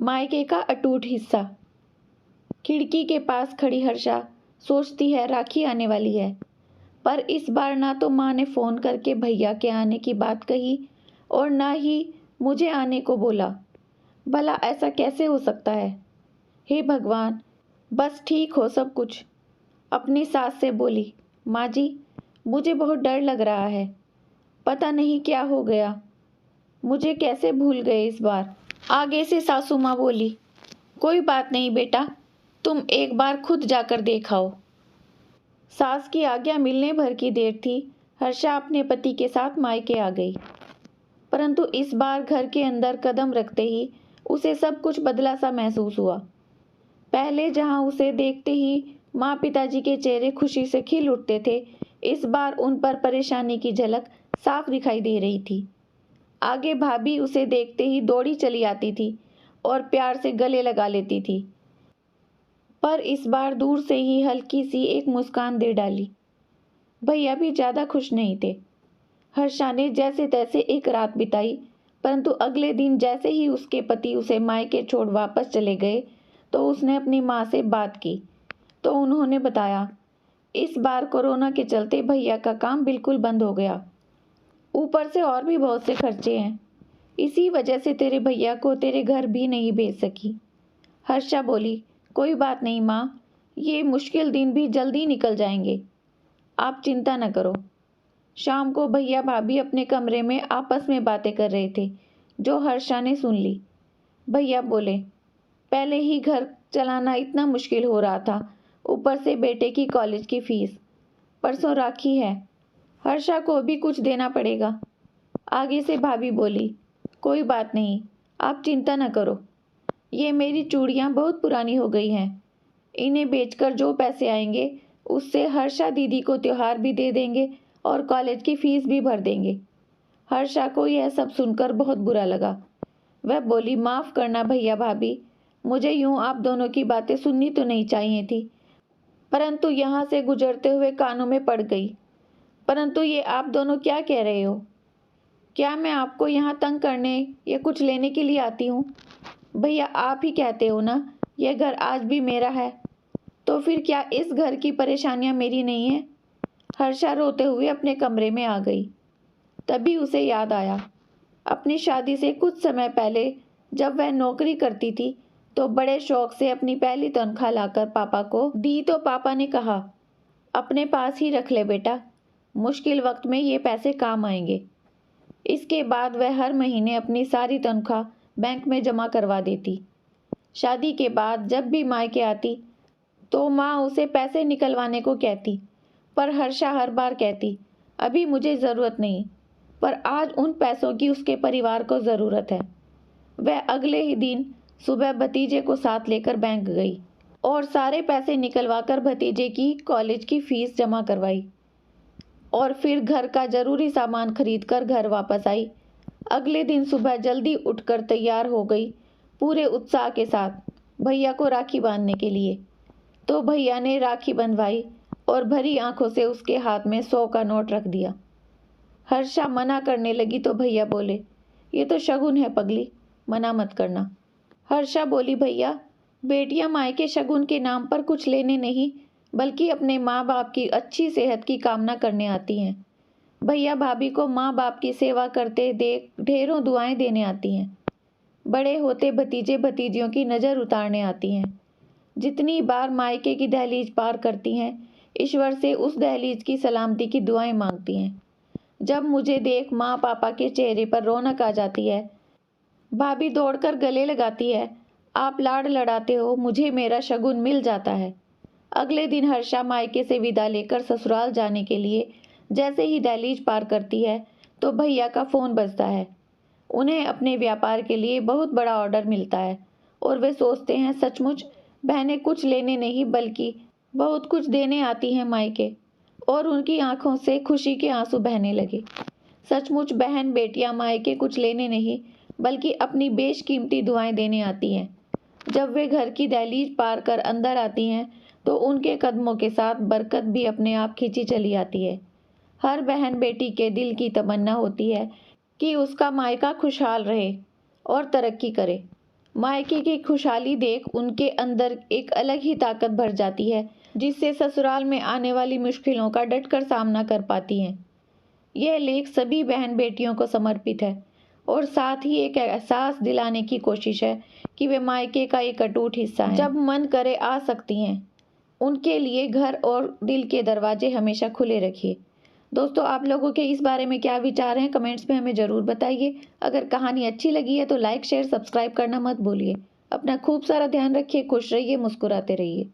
मायके का अटूट हिस्सा। खिड़की के पास खड़ी हर्षा सोचती है राखी आने वाली है, पर इस बार ना तो माँ ने फ़ोन करके भैया के आने की बात कही और ना ही मुझे आने को बोला। भला ऐसा कैसे हो सकता है? हे भगवान, बस ठीक हो सब कुछ। अपनी सास से बोली, माँ जी, मुझे बहुत डर लग रहा है। पता नहीं क्या हो गया, मुझे कैसे भूल गए इस बार। आगे से सासू माँ बोली, कोई बात नहीं बेटा, तुम एक बार खुद जाकर देखाओ। सास की आज्ञा मिलने भर की देर थी, हर्षा अपने पति के साथ मायके आ गई। परंतु इस बार घर के अंदर कदम रखते ही उसे सब कुछ बदला सा महसूस हुआ। पहले जहां उसे देखते ही माँ पिताजी के चेहरे खुशी से खिल उठते थे, इस बार उन पर परेशानी की झलक साफ दिखाई दे रही थी। आगे भाभी उसे देखते ही दौड़ी चली आती थी और प्यार से गले लगा लेती थी, पर इस बार दूर से ही हल्की सी एक मुस्कान दे डाली। भैया भी ज़्यादा खुश नहीं थे। हर्षा ने जैसे तैसे एक रात बिताई, परंतु अगले दिन जैसे ही उसके पति उसे मायके छोड़ वापस चले गए तो उसने अपनी माँ से बात की, तो उन्होंने बताया, इस बार कोरोना के चलते भैया का काम बिल्कुल बंद हो गया। ऊपर से और भी बहुत से खर्चे हैं, इसी वजह से तेरे भैया को तेरे घर भी नहीं भेज सकी। हर्षा बोली, कोई बात नहीं माँ, ये मुश्किल दिन भी जल्दी निकल जाएंगे, आप चिंता न करो। शाम को भैया भाभी अपने कमरे में आपस में बातें कर रहे थे, जो हर्षा ने सुन ली। भैया बोले, पहले ही घर चलाना इतना मुश्किल हो रहा था, ऊपर से बेटे की कॉलेज की फीस। परसों राखी है, हर्षा को भी कुछ देना पड़ेगा। आगे से भाभी बोली, कोई बात नहीं, आप चिंता न करो। ये मेरी चूड़ियाँ बहुत पुरानी हो गई हैं, इन्हें बेचकर जो पैसे आएंगे उससे हर्षा दीदी को त्योहार भी दे देंगे और कॉलेज की फीस भी भर देंगे। हर्षा को यह सब सुनकर बहुत बुरा लगा। वह बोली, माफ़ करना भैया भाभी, मुझे यूँ आप दोनों की बातें सुननी तो नहीं चाहिए थी, परंतु यहाँ से गुजरते हुए कानों में पड़ गई। परंतु ये आप दोनों क्या कह रहे हो? क्या मैं आपको यहाँ तंग करने या कुछ लेने के लिए आती हूँ? भैया आप ही कहते हो ना, यह घर आज भी मेरा है, तो फिर क्या इस घर की परेशानियाँ मेरी नहीं हैं? हर्षा रोते हुए अपने कमरे में आ गई। तभी उसे याद आया, अपनी शादी से कुछ समय पहले जब वह नौकरी करती थी तो बड़े शौक से अपनी पहली तनख्वाह लाकर पापा को दी, तो पापा ने कहा, अपने पास ही रख ले बेटा, मुश्किल वक्त में ये पैसे काम आएंगे। इसके बाद वह हर महीने अपनी सारी तनख्वाह बैंक में जमा करवा देती। शादी के बाद जब भी मायके आती तो माँ उसे पैसे निकलवाने को कहती, पर हर्षा हर बार कहती, अभी मुझे ज़रूरत नहीं, पर आज उन पैसों की उसके परिवार को ज़रूरत है। वह अगले ही दिन सुबह भतीजे को साथ लेकर बैंक गई और सारे पैसे निकलवाकर भतीजे की कॉलेज की फीस जमा करवाई और फिर घर का ज़रूरी सामान खरीद कर घर वापस आई। अगले दिन सुबह जल्दी उठकर तैयार हो गई, पूरे उत्साह के साथ भैया को राखी बांधने के लिए। तो भैया ने राखी बंधवाई और भरी आंखों से उसके हाथ में 100 का नोट रख दिया। हर्षा मना करने लगी तो भैया बोले, ये तो शगुन है पगली, मना मत करना। हर्षा बोली, भैया, बेटियां मायके शगुन के नाम पर कुछ लेने नहीं बल्कि अपने माँ बाप की अच्छी सेहत की कामना करने आती हैं। भैया भाभी को माँ बाप की सेवा करते देख ढेरों दुआएं देने आती हैं। बड़े होते भतीजे भतीजियों की नज़र उतारने आती हैं। जितनी बार मायके की दहलीज पार करती हैं, ईश्वर से उस दहलीज की सलामती की दुआएं मांगती हैं। जब मुझे देख माँ पापा के चेहरे पर रौनक आ जाती है, भाभी दौड़कर गले लगाती है, आप लाड़ लड़ाते हो, मुझे मेरा शगुन मिल जाता है। अगले दिन हर्षा मायके से विदा लेकर ससुराल जाने के लिए जैसे ही दहलीज पार करती है तो भैया का फ़ोन बजता है। उन्हें अपने व्यापार के लिए बहुत बड़ा ऑर्डर मिलता है और वे सोचते हैं, सचमुच बहनें कुछ लेने नहीं बल्कि बहुत कुछ देने आती हैं मायके, और उनकी आंखों से खुशी के आंसू बहने लगे। सचमुच बहन बेटियां मायके कुछ लेने नहीं बल्कि अपनी बेशकीमती दुआएं देने आती हैं। जब वे घर की दहलीज पार कर अंदर आती हैं तो उनके कदमों के साथ बरकत भी अपने आप खींची चली आती है। हर बहन बेटी के दिल की तमन्ना होती है कि उसका मायका खुशहाल रहे और तरक्की करे। मायके की खुशहाली देख उनके अंदर एक अलग ही ताकत भर जाती है, जिससे ससुराल में आने वाली मुश्किलों का डटकर सामना कर पाती हैं। यह लेख सभी बहन बेटियों को समर्पित है और साथ ही एक एहसास दिलाने की कोशिश है कि वे मायके का एक अटूट हिस्सा हैं। जब मन करे आ सकती हैं। उनके लिए घर और दिल के दरवाजे हमेशा खुले रखिए। दोस्तों, आप लोगों के इस बारे में क्या विचार हैं, कमेंट्स में हमें ज़रूर बताइए। अगर कहानी अच्छी लगी है तो लाइक शेयर सब्सक्राइब करना मत भूलिए। अपना खूब सारा ध्यान रखिए, खुश रहिए, मुस्कुराते रहिए।